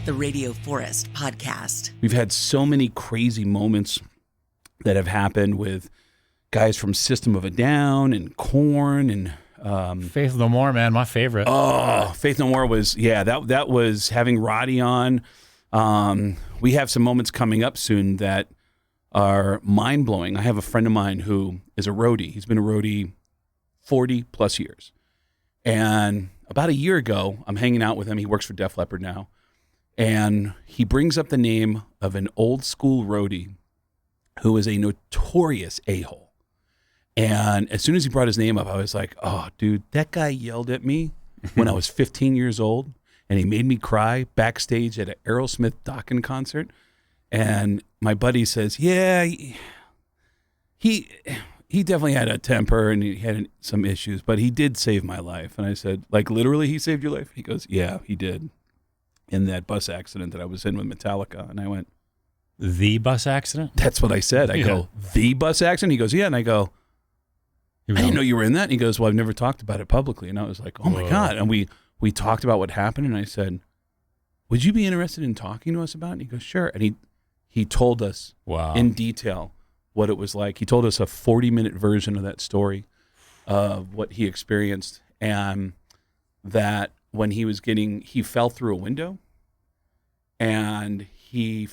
the Radio Forest Podcast. We've had so many crazy moments that have happened with guys from System of a Down and Korn and Faith No More, man, my favorite. Oh, Faith No More was, that was having Roddy on. We have some moments coming up soon that are mind-blowing. I have a friend of mine who is a roadie. He's been a roadie 40 plus years. And about a year ago, I'm hanging out with him. He works for Def Leppard now. And he brings up the name of an old school roadie who is a notorious a-hole. And as soon as he brought his name up, I was like, oh, dude, that guy yelled at me when I was 15 years old. And he made me cry backstage at an Aerosmith Dokken concert. And my buddy says, yeah, he definitely had a temper and he had some issues, but he did save my life. And I said, like, literally he saved your life? He goes, yeah, he did. In that bus accident that I was in with Metallica. And I went, the bus accident? That's what I said. I go, the bus accident? He goes, yeah. And I go, I didn't know you were in that. And he goes, well, I've never talked about it publicly. And I was like, oh my God. And we talked about what happened. And I said, would you be interested in talking to us about it? And he goes, sure. And he told us in detail what it was like. He told us a 40-minute version of that story of what he experienced, and that when he fell through a window, and there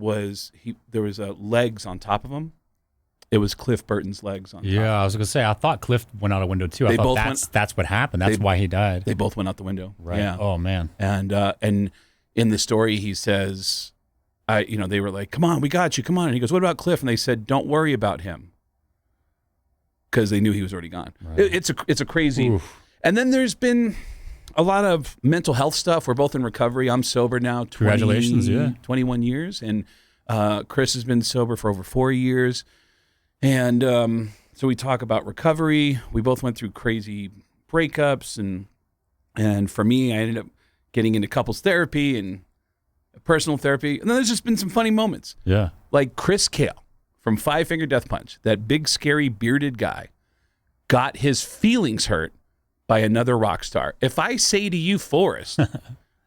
was legs on top of him. It was Cliff Burton's legs on top. Yeah, I was going to say, I thought Cliff went out a window too. I thought that's what happened. That's why he died. They both went out the window. Right. Yeah. Oh, man. And in the story, he says, they were like, come on, we got you, come on. And he goes, what about Cliff? And they said, don't worry about him. Because they knew he was already gone. Right. It's a crazy. Oof. And then there's been a lot of mental health stuff. We're both in recovery. I'm sober now. Congratulations, 21 years. And Chris has been sober for over 4 years. And so we talk about recovery. We both went through crazy breakups. And for me, I ended up getting into couples therapy and personal therapy. And then there's just been some funny moments. Yeah. Like Chris Kael from Five Finger Death Punch, that big, scary, bearded guy, got his feelings hurt by another rock star. If I say to you, Forrest,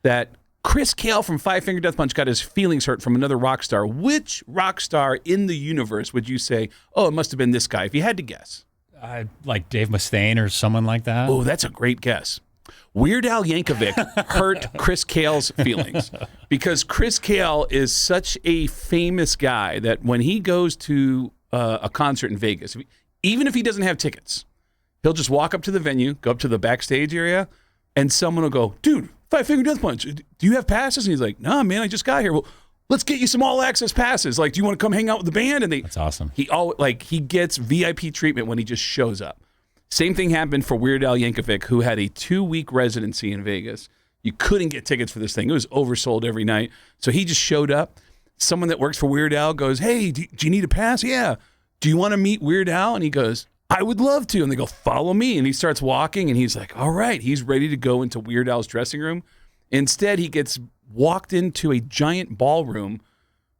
that Chris Kael from Five Finger Death Punch got his feelings hurt from another rock star, which rock star in the universe would you say, oh, it must have been this guy, if you had to guess? Like Dave Mustaine or someone like that? Oh, that's a great guess. Weird Al Yankovic hurt Chris Kael's feelings because Chris Kael is such a famous guy that when he goes to a concert in Vegas, even if he doesn't have tickets, he'll just walk up to the venue, go up to the backstage area, and someone will go, dude, Five Finger Death Punch, do you have passes? And he's like, nah, man, I just got here. Well, let's get you some all-access passes. Like, do you want to come hang out with the band? And that's awesome. He gets VIP treatment when he just shows up. Same thing happened for Weird Al Yankovic, who had a 2-week residency in Vegas. You couldn't get tickets for this thing. It was oversold every night. So he just showed up. Someone that works for Weird Al goes, hey, do you need a pass? Yeah. Do you want to meet Weird Al? And he goes, I would love to. And they go, follow me. And he starts walking, and he's like, all right. He's ready to go into Weird Al's dressing room. Instead, he gets walked into a giant ballroom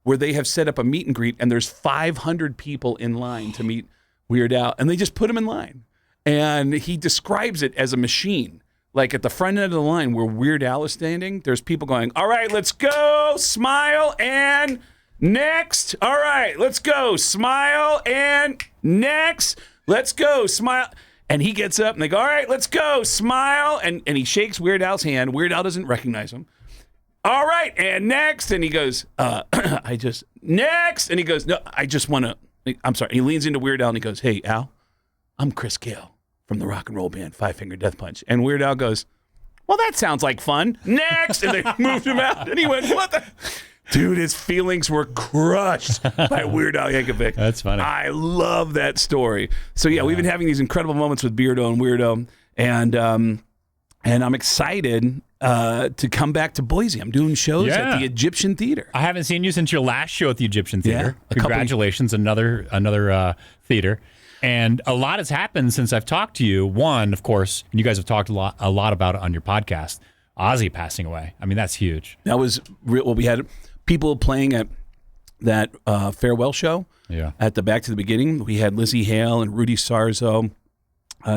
where they have set up a meet and greet, and there's 500 people in line to meet Weird Al. And they just put him in line. And he describes it as a machine. Like at the front end of the line where Weird Al is standing, there's people going, all right, let's go, smile, and next. All right, let's go, smile, and next. Let's go, smile. And he gets up and they go, all right, let's go, smile. And he shakes Weird Al's hand. Weird Al doesn't recognize him. All right, and next. And he goes, next. And he goes, no, I just want to, I'm sorry. And he leans into Weird Al and he goes, hey, Al, I'm Chris Kael from the rock and roll band Five Finger Death Punch. And Weird Al goes, well, that sounds like fun. Next. And they moved him out. And he went, what the? Dude, his feelings were crushed by Weird Al Yankovic. That's funny. I love that story. So, yeah, we've been having these incredible moments with Beardo and Weirdo. And I'm excited to come back to Boise. I'm doing shows at the Egyptian Theater. I haven't seen you since your last show at the Egyptian Theater. Yeah, Congratulations, another theater. And a lot has happened since I've talked to you. One, of course, and you guys have talked a lot about it on your podcast, Ozzy passing away. I mean, that's huge. That was real. Well, we had people playing at that farewell show at the Back to the Beginning. We had Lizzie Hale and Rudy Sarzo.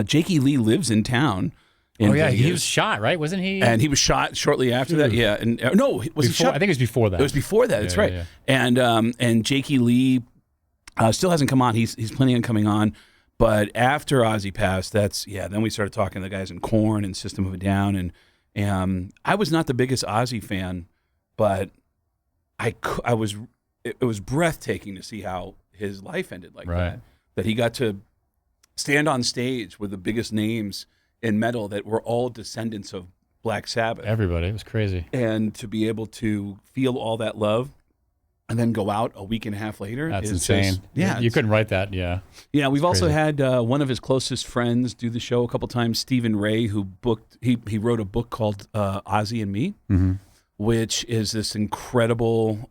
Jakey Lee lives in town, in he Vegas. was shot, right? Wasn't he? And he was shot shortly after that. Yeah, and no, was he shot? I think it was before that. It was before that. That's right. Yeah. And Jakey Lee still hasn't come on. He's planning on coming on, but after Ozzy passed, then we started talking to the guys in Korn and System of a Down, and I was not the biggest Ozzy fan, but I was. It was breathtaking to see how his life ended like that. That he got to stand on stage with the biggest names in metal that were all descendants of Black Sabbath. Everybody. It was crazy. And to be able to feel all that love and then go out a week and a half later. That's insane. You couldn't write that. Yeah. Yeah. We've also had one of his closest friends do the show a couple times, Stephen Ray, who he wrote a book called Ozzy and Me, which is this incredible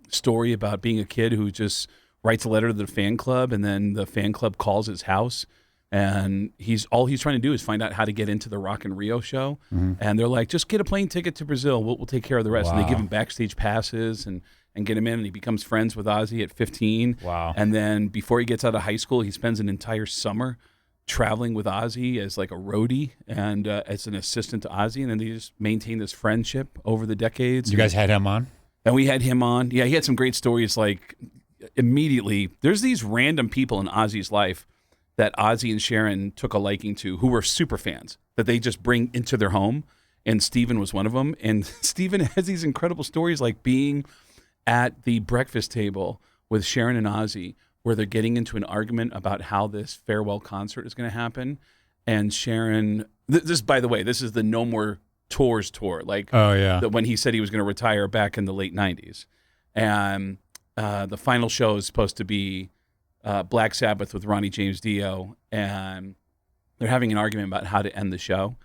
story about being a kid who just writes a letter to the fan club, and then the fan club calls his house, and he's trying to do is find out how to get into the Rock in Rio show, and they're like, just get a plane ticket to Brazil, we'll take care of the rest. And they give him backstage passes and get him in, and he becomes friends with Ozzy at 15. Wow. And then before he gets out of high school, he spends an entire summer traveling with Ozzy as like a roadie and as an assistant to Ozzy, and then they just maintain this friendship over the decades. You guys had him on? And we had him on. Yeah, he had some great stories. Like immediately, there's these random people in Ozzy's life that Ozzy and Sharon took a liking to, who were super fans that they just bring into their home. And Steven was one of them. And Steven has these incredible stories, like being at the breakfast table with Sharon and Ozzy, where they're getting into an argument about how this farewell concert is going to happen. And Sharon, this, by the way, this is the No More Tours tour. Like, when he said he was going to retire back in the late 90s. And the final show is supposed to be Black Sabbath with Ronnie James Dio. And they're having an argument about how to end the show.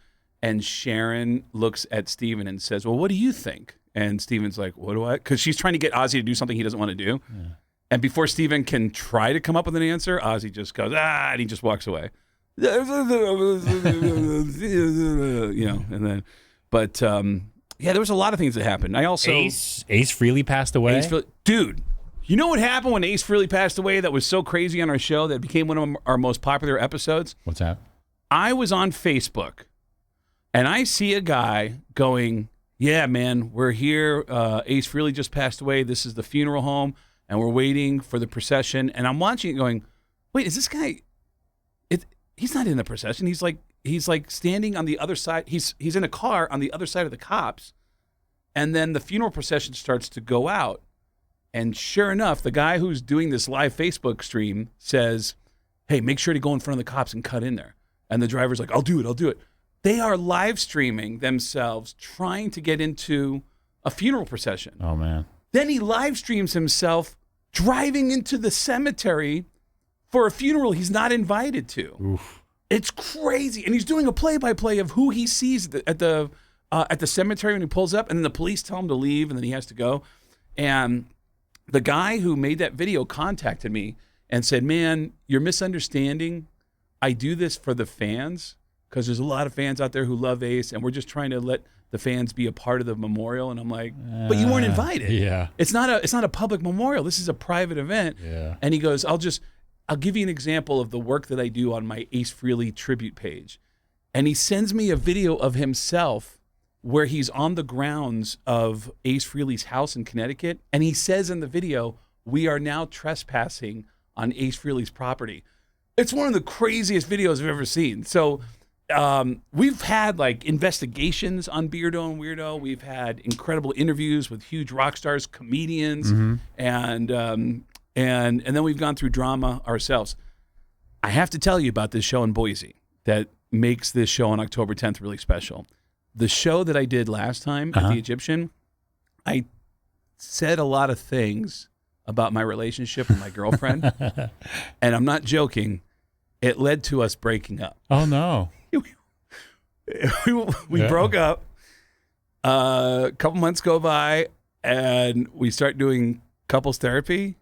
And Sharon looks at Steven and says, well, what do you think? And Steven's like, what do I? Because she's trying to get Ozzy to do something he doesn't want to do. Yeah. And before Steven can try to come up with an answer, Ozzy just goes, and he just walks away. And then, but there was a lot of things that happened. I also Ace Frehley passed away. Dude, you know what happened when Ace Frehley passed away that was so crazy on our show that became one of our most popular episodes? What's that? I was on Facebook, and I see a guy going, yeah, man, we're here. Ace Frehley just passed away. This is the funeral home, and we're waiting for the procession. And I'm watching it going, wait, is this guy? He's not in the procession. He's like standing on the other side. He's in a car on the other side of the cops. And then the funeral procession starts to go out. And sure enough, the guy who's doing this live Facebook stream says, hey, make sure to go in front of the cops and cut in there. And the driver's like, I'll do it. They are live streaming themselves trying to get into a funeral procession. Oh, man. Then he live streams himself driving into the cemetery for a funeral he's not invited to. Oof. It's crazy. And he's doing a play-by-play of who he sees at the cemetery when he pulls up, and then the police tell him to leave, and then he has to go. And the guy who made that video contacted me and said, man, you're misunderstanding. I do this for the fans because there's a lot of fans out there who love Ace, and we're just trying to let the fans be a part of the memorial. And I'm like, but you weren't invited. Yeah. It's not a public memorial. This is a private event. Yeah. And he goes, I'll give you an example of the work that I do on my Ace Frehley tribute page. And he sends me a video of himself where he's on the grounds of Ace Frehley's house in Connecticut. And he says in the video, we are now trespassing on Ace Frehley's property. It's one of the craziest videos I've ever seen. So we've had like investigations on Beardo and Weirdo. We've had incredible interviews with huge rock stars, comedians, and then we've gone through drama ourselves. I have to tell you about this show in Boise that makes this show on October 10th really special. The show that I did last time at the Egyptian, I said a lot of things about my relationship with my girlfriend, and I'm not joking. It led to us breaking up. Oh, no. we broke up. A couple months go by, and we start doing couples therapy.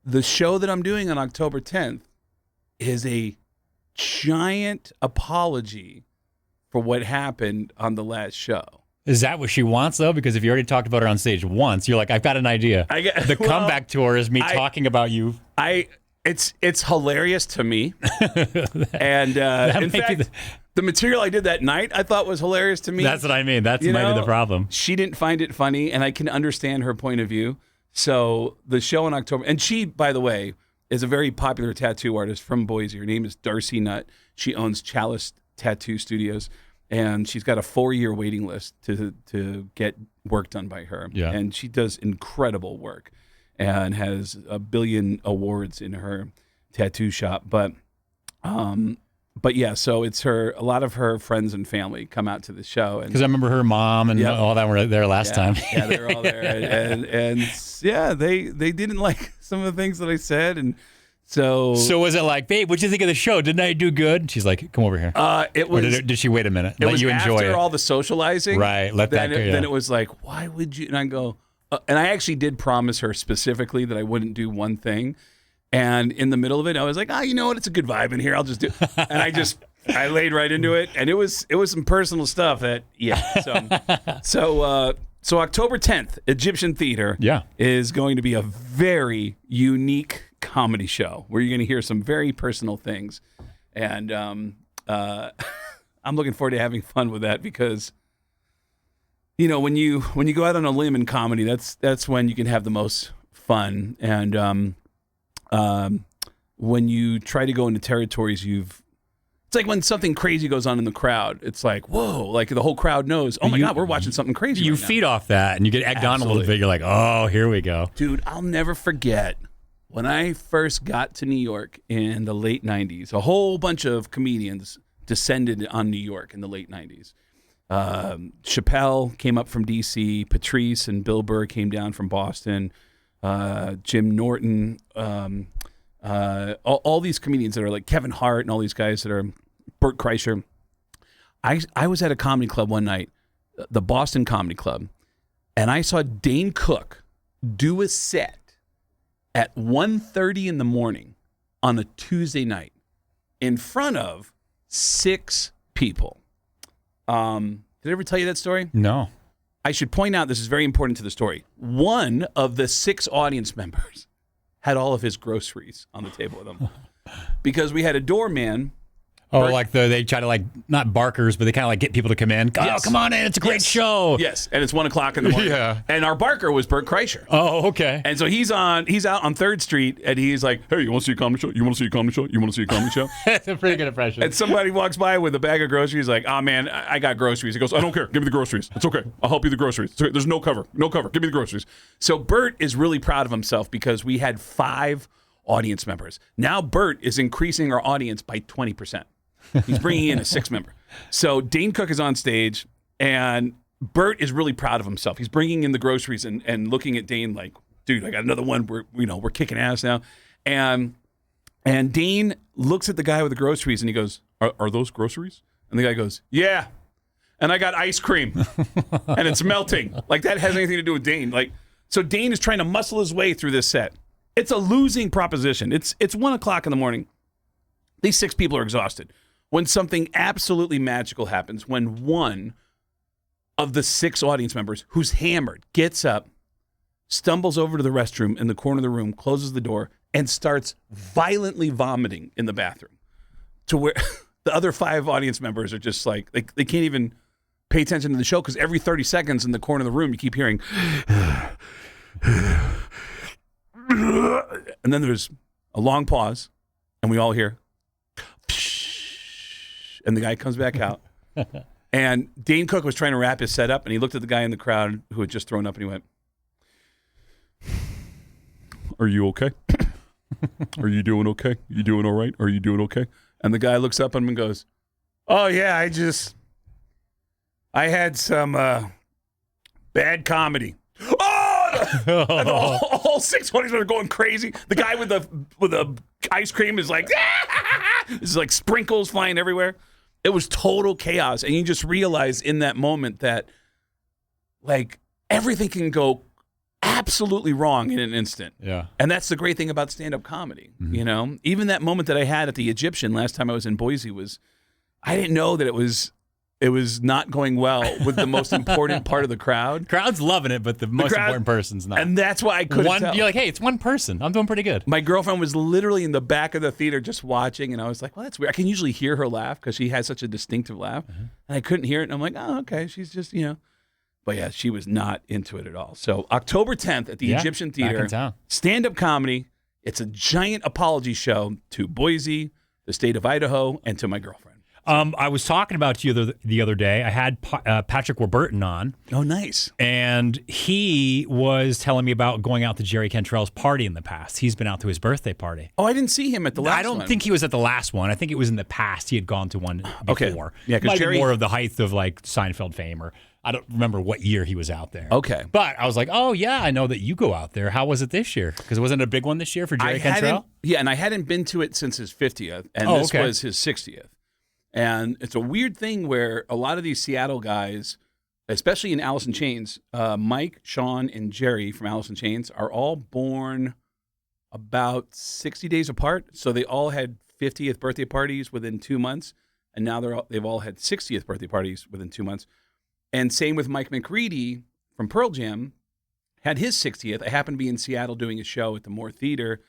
The show that I'm doing on October 10th is a giant apology for what happened on the last show. Is that what she wants, though? Because if you already talked about her on stage once, you're like, I've got an idea. The comeback tour is me talking about you. It's hilarious to me. And in fact, The material I did that night I thought was hilarious to me. That's what I mean. That's You might be know, the problem. She didn't find it funny, and I can understand her point of view. So the show in October, and she, by the way, is a very popular tattoo artist from Boise. Her name is Darcy Nutt. She owns Chalice Tattoo Studios, and she's got a 4-year waiting list to get work done by her. Yeah. And she does incredible work and has a billion awards in her tattoo shop. But yeah, so it's a lot of her friends and family come out to the show. Because I remember her mom and all that were there last time. Yeah, they were all there. And yeah, they didn't like some of the things that I said. And so was it like, babe, what'd you think of the show? Didn't I do good? And she's like, come over here. It was. Or did she wait a minute? It Let was you enjoy after it. all the socializing. Right. Then it was like, why would you? And I go, and I actually did promise her specifically that I wouldn't do one thing. And in the middle of it, I was like, you know what? It's a good vibe in here. I'll just do it. And I laid right into it. And it was some personal stuff that, So October 10th, Egyptian Theater is going to be a very unique comedy show where you're going to hear some very personal things. And I'm looking forward to having fun with that because, you know, when you go out on a limb in comedy, that's when you can have the most fun. And when you try to go into territories it's like when something crazy goes on in the crowd. It's like, whoa, like the whole crowd knows, oh my God, we're watching something crazy You right now. feed off that and you get egged on a little bit. You're like, oh, here we go. Dude, I'll never forget when I first got to New York in the late 90s, a whole bunch of comedians descended on New York in the late 90s. Chappelle came up from D.C., Patrice and Bill Burr came down from Boston, Jim Norton, all these comedians that are like Kevin Hart and all these guys that are Bert Kreischer. I was at a comedy club one night, the Boston Comedy Club, and I saw Dane Cook do a set at 1:30 in the morning on a Tuesday night in front of 6 people. Did I ever tell you that story? No. I should point out, this is very important to the story. One of the 6 audience members had all of his groceries on the table with him because we had a doorman. Oh, like they try to, like, not barkers, but they kind of like get people to come in. Oh, come on in. It's a great show. Yes. And it's 1 o'clock in the morning. Yeah. And our barker was Bert Kreischer. Oh, okay. And so he's out on 3rd Street and he's like, hey, you want to see a comedy show? You want to see a comedy show? You want to see a comedy show? That's a pretty good impression. And somebody walks by with a bag of groceries like, oh man, I got groceries. He goes, I don't care. Give me the groceries. It's okay. I'll help you with the groceries. It's okay. There's no cover. No cover. Give me the groceries. So Bert is really proud of himself because we had 5 audience members. Now Bert is increasing our audience by 20%. He's bringing in a 6th member. So Dane Cook is on stage, and Bert is really proud of himself. He's bringing in the groceries and looking at Dane like, dude, I got another one. We're kicking ass now. And Dane looks at the guy with the groceries, and he goes, are those groceries? And the guy goes, yeah. And I got ice cream, and it's melting. Like, that has anything to do with Dane. Like, so Dane is trying to muscle his way through this set. It's a losing proposition. It's 1 o'clock in the morning. These 6 people are exhausted. When something absolutely magical happens, when one of the 6 audience members who's hammered gets up, stumbles over to the restroom in the corner of the room, closes the door, and starts violently vomiting in the bathroom to where the other 5 audience members are just like, they can't even pay attention to the show because every 30 seconds in the corner of the room, you keep hearing, and then there's a long pause, and we all hear, and the guy comes back out. And Dane Cook was trying to wrap his set up, and he looked at the guy in the crowd who had just thrown up, and he went, are you okay? Are you doing okay? You doing all right? Are you doing okay? And the guy looks up at him and goes, oh, yeah, I had some bad comedy. Oh! And all 6 audience are going crazy. The guy with the ice cream is like, there's like sprinkles flying everywhere. It was total chaos. And you just realize in that moment that, like, everything can go absolutely wrong in an instant. Yeah. And that's the great thing about stand-up comedy. Mm-hmm. You know, even that moment that I had at the Egyptian last time I was in Boise I didn't know that it was it was not going well with the most important part of the crowd. Crowd's loving it, but the most important person's not. And that's why I couldn't tell. You're like, hey, it's one person. I'm doing pretty good. My girlfriend was literally in the back of the theater just watching, and I was like, well, that's weird. I can usually hear her laugh because she has such a distinctive laugh, and I couldn't hear it. And I'm like, oh, okay, she's just, But yeah, she was not into it at all. So October 10th at the Egyptian Theater, back in town. Stand-up comedy. It's a giant apology show to Boise, the state of Idaho, and to my girlfriend. I was talking about you the other day. I had Patrick Warburton on. Oh, nice. And he was telling me about going out to Jerry Cantrell's party in the past. He's been out to his birthday party. Oh, I didn't see him at the last one. I don't think he was at the last one. I think it was in the past. He had gone to one before. Okay. Yeah, because Jerry... more of the height of like Seinfeld fame, or I don't remember what year he was out there. Okay. But I was like, oh, yeah, I know that you go out there. How was it this year? Because it wasn't a big one this year for Jerry Cantrell? Yeah, and I hadn't been to it since his 50th, and this was his 60th. And it's a weird thing where a lot of these Seattle guys, especially in Alice in Chains, Mike, Sean, and Jerry from Alice in Chains are all born about 60 days apart. So they all had 50th birthday parties within 2 months, and now they've all had 60th birthday parties within 2 months. And same with Mike McCready from Pearl Jam, had his 60th. I happened to be in Seattle doing a show at the Moore Theater.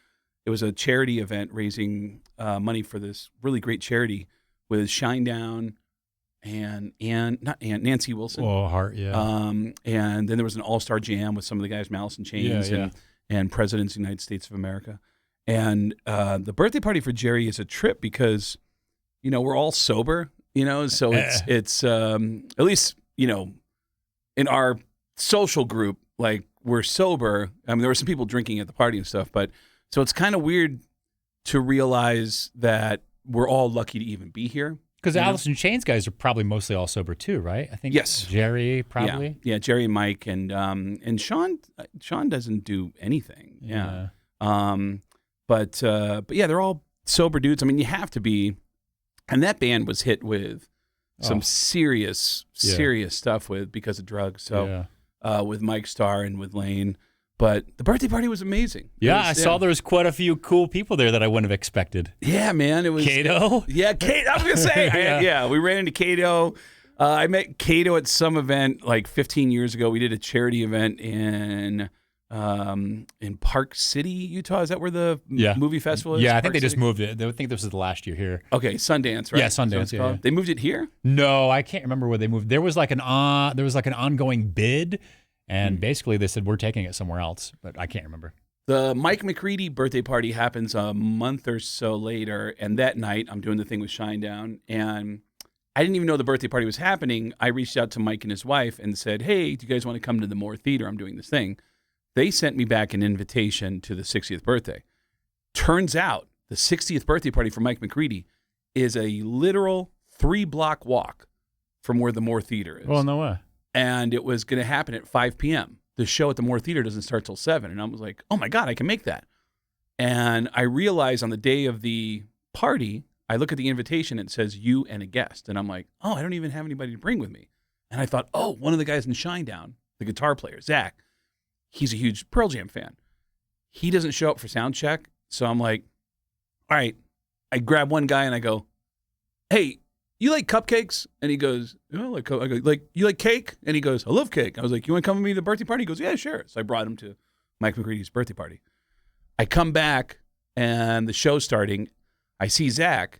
It was a charity event raising money for this really great charity with Shinedown and Nancy Wilson. Oh, Hart, yeah. And then there was an all-star jam with some of the guys from Alice in Chains and Presidents of the United States of America. And the birthday party for Jerry is a trip because, we're all sober, so it's at least, in our social group, like we're sober. I mean, there were some people drinking at the party and stuff, but so it's kind of weird to realize that we're all lucky to even be here. Because Alice in Chains guys are probably mostly all sober too, right? I think yes. Jerry probably. Yeah, Jerry and Mike and Sean. Sean doesn't do anything. Yeah. But yeah, they're all sober dudes. I mean, you have to be. And that band was hit with some serious stuff because of drugs. So with Mike Starr and with Lane. But the birthday party was amazing. Yeah, I saw there was quite a few cool people there that I wouldn't have expected. Yeah, man. It was Cato? Yeah, Cato. I was going to say. We ran into Cato. I met Cato at some event like 15 years ago. We did a charity event in Park City, Utah. Is that where the movie festival is? Yeah, I think they just moved it. I think this was the last year here. Okay, Sundance, right? Yeah, Sundance. Yeah. They moved it here? No, I can't remember where they moved. There was like an ongoing bid. And basically they said, we're taking it somewhere else, but I can't remember. The Mike McCready birthday party happens a month or so later, and that night I'm doing the thing with Shinedown, and I didn't even know the birthday party was happening. I reached out to Mike and his wife and said, hey, do you guys want to come to the Moore Theater? I'm doing this thing. They sent me back an invitation to the 60th birthday. Turns out the 60th birthday party for Mike McCready is a literal 3-block walk from where the Moore Theater is. Oh, no way. And it was going to happen at 5 p.m. The show at the Moore Theater doesn't start till 7. And I was like, oh, my God, I can make that. And I realized on the day of the party, I look at the invitation, and it says you and a guest. And I'm like, oh, I don't even have anybody to bring with me. And I thought, oh, one of the guys in Shinedown, the guitar player, Zach, he's a huge Pearl Jam fan. He doesn't show up for sound check. So I'm like, all right. I grab one guy and I go, hey, you like cupcakes? And he goes, I go, you like cake? And he goes, I love cake. I was like, you want to come with me to the birthday party? He goes, yeah, sure. So I brought him to Mike McCready's birthday party. I come back and the show's starting. I see Zach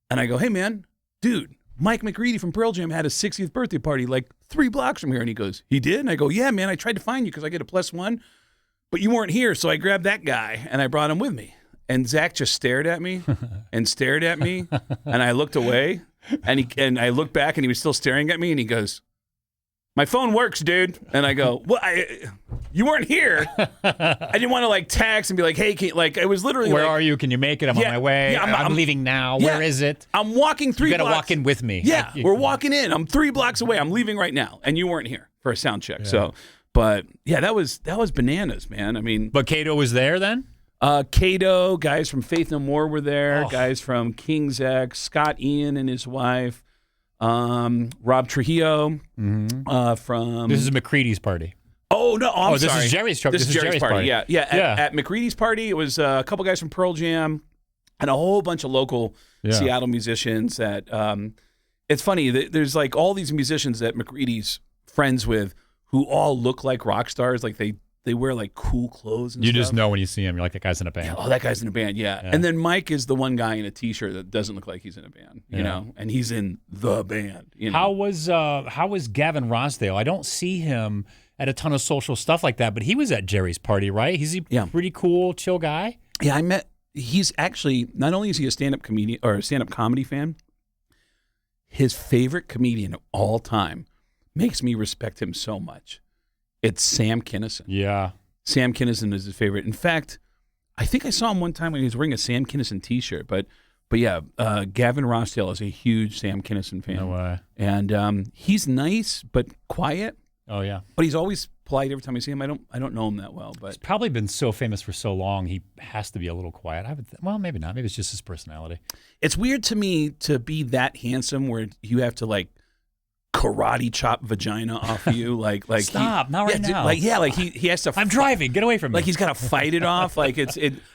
and I go, hey man, dude, Mike McCready from Pearl Jam had a 60th birthday party like 3 blocks from here. And he goes, he did? And I go, yeah, man, I tried to find you because I get a +1, but you weren't here. So I grabbed that guy and I brought him with me. And Zach just stared at me and stared at me. And I looked away. And I looked back and he was still staring at me and he goes, my phone works, dude. And I go, well, you weren't here. I didn't want to like text and be like, hey, it was literally where are you? Can you make it? I'm on my way. Yeah, I'm leaving now. Yeah, where is it? I'm walking 3 blocks. You got to walk in with me. Yeah, we're walking in. I'm 3 blocks away. I'm leaving right now. And you weren't here for a sound check. Yeah. So, but yeah, that was bananas, man. I mean. But Cato was there then? Cato, guys from Faith No More were there, guys from King's X, Scott Ian and his wife, Rob Trujillo from... This is McCready's party. Oh, no, I'm sorry. This is Jerry's party. This is Jerry's party. Yeah. At McCready's party, it was a couple guys from Pearl Jam and a whole bunch of local Seattle musicians that... It's funny. There's like all these musicians that McReady's friends with who all look like rock stars. Like they wear like cool clothes and You stuff. just know when you see him, you're like, that guy's in a band. Oh, that guy's in a band, yeah. And then Mike is the one guy in a T-shirt that doesn't look like he's in a band, you know, and he's in the band. You know? How was Gavin Rossdale? I don't see him at a ton of social stuff like that, but he was at Jerry's party, right? He's a pretty cool, chill guy. Yeah, he's actually, not only is he a stand-up comedian or a stand-up comedy fan, his favorite comedian of all time makes me respect him so much. It's Sam Kinison. Yeah. Sam Kinison is his favorite. In fact, I think I saw him one time when he was wearing a Sam Kinison T-shirt. But yeah, Gavin Rossdale is a huge Sam Kinison fan. No way. And he's nice but quiet. Oh yeah. But he's always polite every time I see him. I don't know him that well, but he's probably been so famous for so long. He has to be a little quiet. Well, maybe not. Maybe it's just his personality. It's weird to me to be that handsome where you have to like karate chop vagina off of you, like stop, not right now. Like he has to. I'm driving. Get away from me. Like he's got to fight it off. Like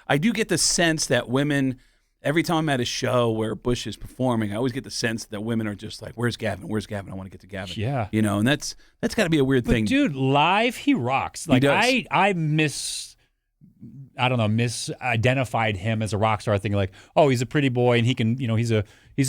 I do get the sense that women. Every time I'm at a show where Bush is performing, I always get the sense that women are just like, "Where's Gavin? Where's Gavin? I want to get to Gavin." Yeah, you know, and that's got to be a weird thing. Dude, live he rocks. Like I misidentified him as a rock star, thinking like, oh, he's a pretty boy and he can, you know, he's a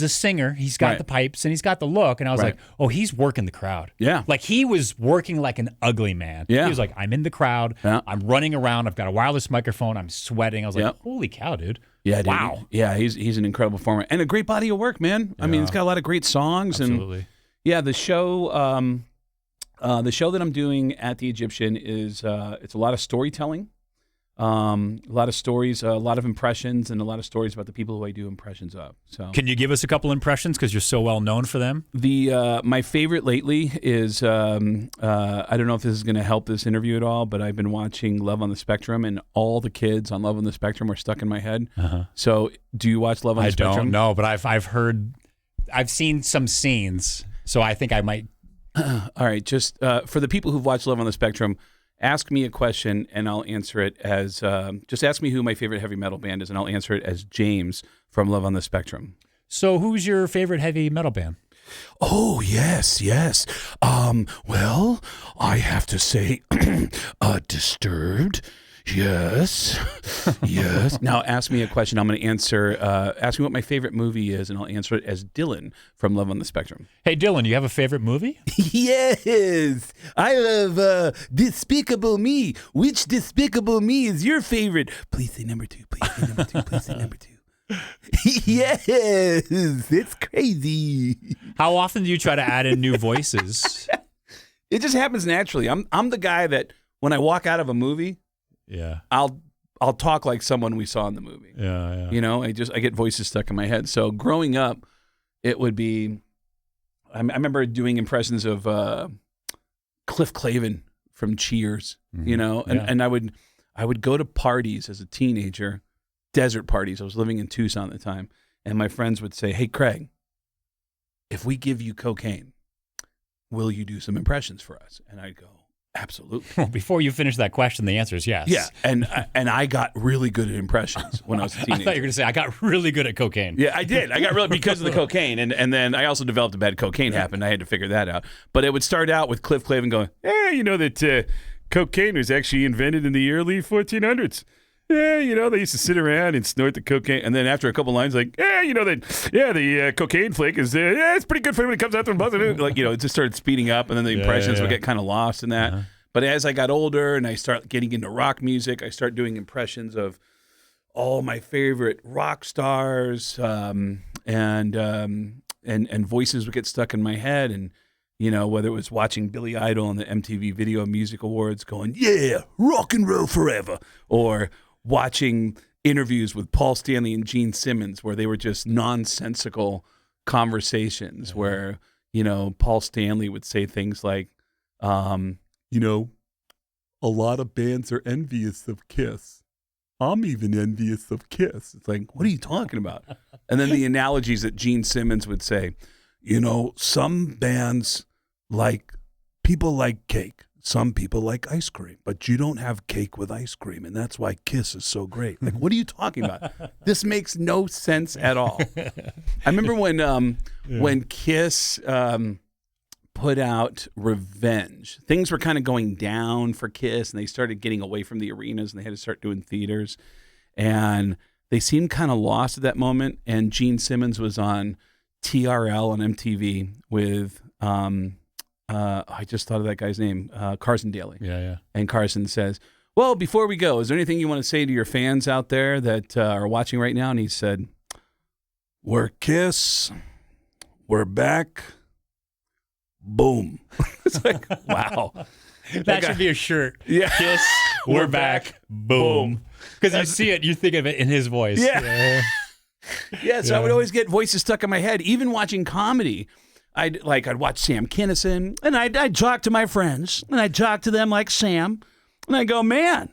singer. He's got the pipes and he's got the look. And I was like, oh, he's working the crowd. Yeah. Like he was working like an ugly man. Yeah. He was like, I'm in the crowd. Yeah. I'm running around. I've got a wireless microphone. I'm sweating. I was like, holy cow, dude. Yeah, dude. Wow. Yeah, he's an incredible performer and a great body of work, man. I mean, it's got a lot of great songs. Absolutely. And yeah, the show that I'm doing at the Egyptian is it's a lot of storytelling. A lot of stories, a lot of impressions, and a lot of stories about the people who I do impressions of. So, can you give us a couple impressions because you're so well known for them? My favorite lately is I don't know if this is going to help this interview at all, but I've been watching Love on the Spectrum, and all the kids on Love on the Spectrum are stuck in my head. Uh-huh. So, do you watch Love on the Spectrum? I don't know, but I've seen some scenes, so I think I might. All right, just for the people who've watched Love on the Spectrum. Ask me a question, and I'll answer it as just ask me who my favorite heavy metal band is, and I'll answer it as James from Love on the Spectrum. So who's your favorite heavy metal band? Oh, yes. Well, I have to say Disturbed. Yes. Now ask me a question. I'm going to answer. Ask me what my favorite movie is, and I'll answer it as Dylan from Love on the Spectrum. Hey, Dylan, you have a favorite movie? Yes. I love Despicable Me. Which Despicable Me is your favorite? Please say number 2. Please say number 2. Please say number 2. Yes. It's crazy. How often do you try to add in new voices? It just happens naturally. I'm the guy that when I walk out of a movie, yeah, I'll talk like someone we saw in the movie. Yeah. You know, I get voices stuck in my head. So growing up, it would be. I remember doing impressions of Cliff Clavin from Cheers. Mm-hmm. You know, and I would go to parties as a teenager, desert parties. I was living in Tucson at the time, and my friends would say, "Hey, Craig, if we give you cocaine, will you do some impressions for us?" And I'd go, absolutely. Well, before you finish that question, the answer is yes. Yeah, and I got really good at impressions when I was a teenager. I thought you were going to say I got really good at cocaine. Yeah, I did. I got really because of the cocaine, and then I also developed a bad cocaine habit. I had to figure that out. But it would start out with Cliff Clavin going, "Yeah, you know that cocaine was actually invented in the early 1400s. Yeah, you know, they used to sit around and snort the cocaine." And then after a couple lines, like, "Yeah, you know that, yeah, the cocaine flake is, it's pretty good for when it comes out from buzzing." Like, you know, it just started speeding up, and then the impressions would get kind of lost in that. Uh-huh. But as I got older and I start getting into rock music, I start doing impressions of all my favorite rock stars, and voices would get stuck in my head. And, you know, whether it was watching Billy Idol on the MTV Video Music Awards going, "Yeah, rock and roll forever," or watching interviews with Paul Stanley and Gene Simmons where they were just nonsensical conversations where, you know, Paul Stanley would say things like, you know, "A lot of bands are envious of Kiss. I'm even envious of Kiss." It's like, what are you talking about? And then the analogies that Gene Simmons would say, "You know, some bands like people like cake. some people like ice cream, but you don't have cake with ice cream, and that's why Kiss is so great. Like, what are you talking about? This makes no sense at all. I remember when Kiss put out Revenge, things were kind of going down for Kiss, and they started getting away from the arenas, and they had to start doing theaters, and they seemed kind of lost at that moment. And Gene Simmons was on TRL on MTV with I just thought of that guy's name, Carson Daly. Yeah. And Carson says, well, before we go, is there anything you want to say to your fans out there that are watching right now? And he said, we're Kiss. We're back. Boom. It's like, wow. That should be a shirt. Yeah. Kiss, we're back. Boom. Because you see it, you think of it in his voice. Yeah. Yeah, so I would always get voices stuck in my head. Even watching comedy, I'd watch Sam Kinison, and I'd talk to my friends, and I'd talk to them like Sam, and I go, man,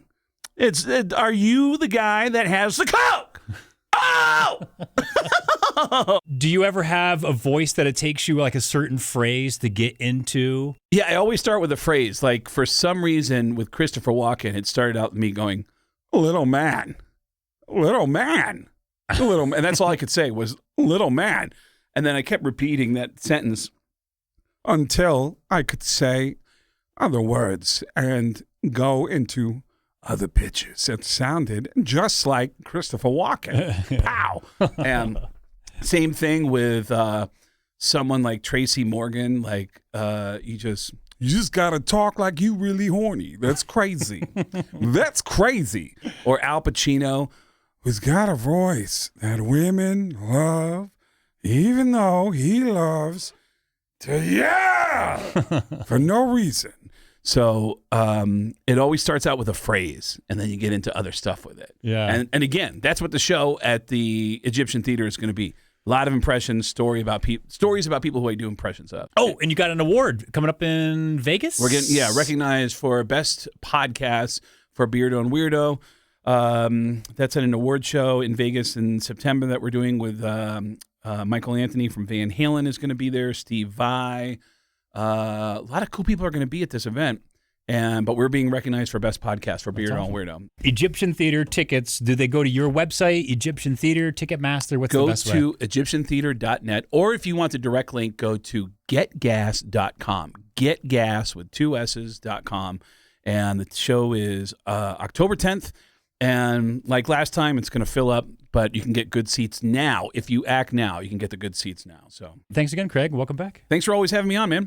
are you the guy that has the Coke? Oh! Do you ever have a voice that it takes you like a certain phrase to get into? Yeah, I always start with a phrase. Like, for some reason, with Christopher Walken, it started out with me going, little man, little man, little man. And that's all I could say was, little man. And then I kept repeating that sentence until I could say other words and go into other pitches. It sounded just like Christopher Walken. Pow! And same thing with someone like Tracy Morgan. Like, you just got to talk like you really horny. That's crazy. That's crazy. Or Al Pacino, who's got a voice that women love, even though he loves to yell for no reason. So it always starts out with a phrase, and then you get into other stuff with it. Yeah. And again, that's what the show at the Egyptian Theater is going to be. A lot of impressions, stories about people who I do impressions of. Oh, and you got an award coming up in Vegas? We're getting recognized for best podcast for Beardo and Weirdo. That's at an award show in Vegas in September that we're doing with Michael Anthony from Van Halen is going to be there. Steve Vai. A lot of cool people are going to be at this event. But we're being recognized for best podcast for Beardo and Weirdo. Egyptian Theater tickets, do they go to your website, Egyptian Theater, Ticketmaster? What's the best way? Go to EgyptianTheater.net, or if you want the direct link, go to getgas.com. Getgas with 2 S's.com. And the show is October 10th. And like last time, it's going to fill up, but you can get good seats now. If you act now, you can get the good seats now. So thanks again, Craig. Welcome back. Thanks for always having me on, man.